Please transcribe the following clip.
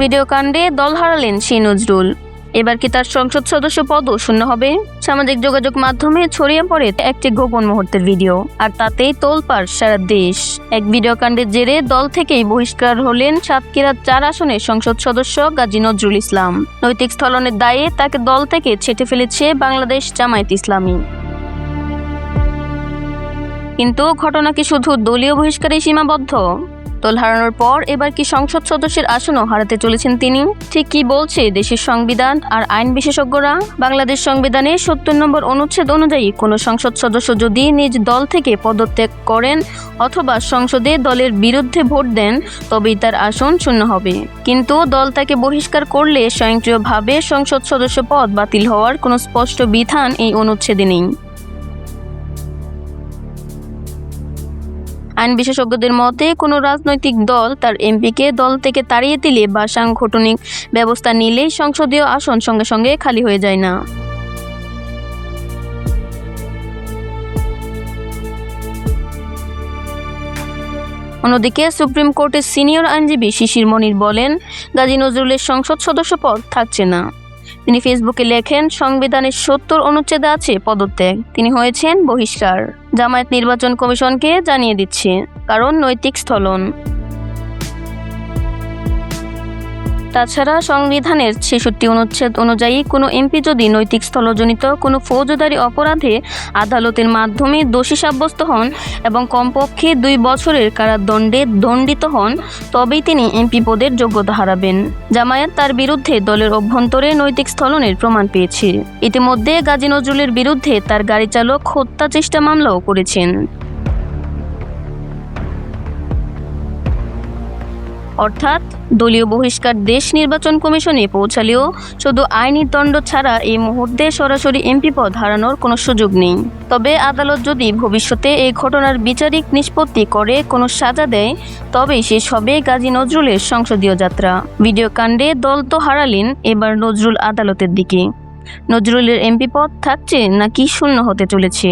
Video কাণ্ডে দল হারালেন সেই নজরুল। এবার কি তার সংসদ সদস্য পদও শূন্য হবে? সামাজিক যোগাযোগ মাধ্যমে ছড়িয়ে পড়ে একটি গোপন মুহূর্তের ভিডিও, আর তাতেই তোলপাড় সারা দেশ। এক ভিডিও কাণ্ডের জেরে দল থেকেই বহিষ্কার হলেন সাতক্ষীরা 4 আসনের সংসদ সদস্য গাজী নজরুল ইসলাম। নৈতিক স্থলনের দায়ে তাকে দল থেকে ছেঁটে ফেলেছে বাংলাদেশ জামায়াত ইসলামী। কিন্তু ঘটনা কি শুধু দলীয় বহিষ্কারেই সীমাবদ্ধ? দল হারানোর পর এবার কি সংসদ সদস্যের আসনও হারাতে চলেছেন তিনি? ঠিক কি বলছে দেশের সংবিধান আর আইন বিশেষজ্ঞরা? বাংলাদেশ সংবিধানের 70 নম্বর অনুচ্ছেদ অনুযায়ী কোনো সংসদ সদস্য যদি নিজ দল থেকে পদত্যাগ করেন অথবা সংসদে দলের বিরুদ্ধে ভোট দেন তবেই তার আসন শূন্য হবে। কিন্তু দল তাকে বহিষ্কার করলে স্বয়ংক্রিয়ভাবে সংসদ সদস্য পদ বাতিল হওয়ার কোনো স্পষ্ট বিধান এই অনুচ্ছেদে নেই। আইন বিশেষজ্ঞদের মতে কোনো রাজনৈতিক দল তার এমপিকে দল থেকে তাড়িয়ে দিলে বা সাংগঠনিক ব্যবস্থা নিলেই সংসদীয় আসন সঙ্গে সঙ্গে খালি হয়ে যায় না। অন্যদিকে সুপ্রিম কোর্টের সিনিয়র আইনজীবী শিশির মনির বলেন, গাজী নজরুলের সংসদ সদস্য পদ থাকছে না। তিনি ফেসবুকে লেখেন, সংবিধানের 70 অনুচ্ছেদে আছে পদত্যাগ, তিনি হয়েছেন বহিষ্কার। জামায়াত নির্বাচন কমিশনকে জানিয়ে দিচ্ছে, কারণ নৈতিক স্থলন। তাছাড়া সংবিধানের 66 অনুচ্ছেদ অনুযায়ী কোনো এমপি যদি নৈতিক স্থলজনিত কোনো ফৌজদারি অপরাধে আদালতের মাধ্যমে দোষী সাব্যস্ত হন এবং কমপক্ষে 2 বছরের কারাদণ্ডে দণ্ডিত হন তবেই তিনি এমপি পদের যোগ্যতা হারাবেন। জামায়াত তার বিরুদ্ধে দলের অভ্যন্তরে নৈতিক স্থলনের প্রমাণ পেয়েছে। ইতিমধ্যে গাজী নজরুলের বিরুদ্ধে তার গাড়ি চালক হত্যা চেষ্টা মামলাও করেছেন। অর্থাৎ দলীয় বহিষ্কার দেশ নির্বাচন কমিশনে পৌঁছালেও শুধু আইনি দণ্ড ছাড়া এই মুহূর্তে সরাসরি এমপি পদ হারানোর কোনো সুযোগ নেই। তবে আদালত যদি ভবিষ্যতে এই ঘটনার বিচারিক নিষ্পত্তি করে কোনো সাজা দেয় তবেই শেষ হবে গাজী নজরুলের সংসদীয় যাত্রা। ভিডিও কাণ্ডে দল তো হারালেন, এবার নজরুল আদালতের দিকে। নজরুলের এমপি পদ থাকছে নাকি শূন্য হতে চলেছে?